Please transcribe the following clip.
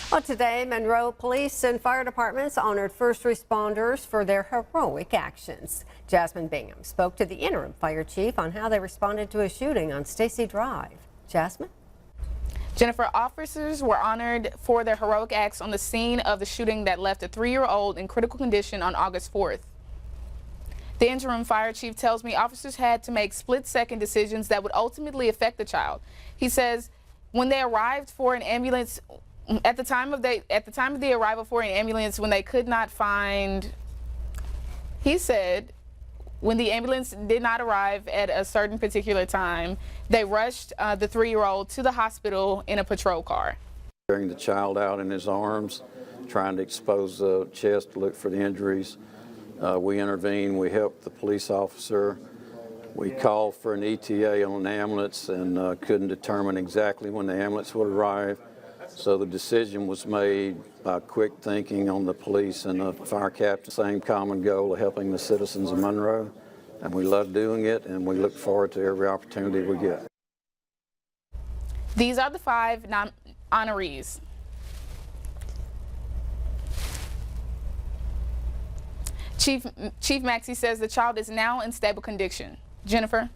Well, today, Monroe police and fire departments honored first responders for their heroic actions. Jasmine Bingham spoke to the interim fire chief on how they responded to a shooting on Stacy Drive. Jasmine? Jennifer, officers were honored for their heroic acts on the scene of the shooting that left a 3-year-old in critical condition on August 4th. The interim fire chief tells me officers had to make split-second decisions that would ultimately affect the child. He says when they arrived for an ambulance, at the time of the arrival for an ambulance, when they could not find, he said, when the ambulance did not arrive at a certain particular time, they rushed the 3-year-old to the hospital in a patrol car. Carrying the child out in his arms, trying to expose the chest to look for the injuries. We intervened, we helped the police officer. We called for an ETA on an ambulance and couldn't determine exactly when the ambulance would arrive. So the decision was made by quick thinking on the police and the fire captain. Same common goal of helping the citizens of Monroe. And we love doing it, and we look forward to every opportunity we get. These are the 5 honorees. Chief Maxey says the child is now in stable condition. Jennifer?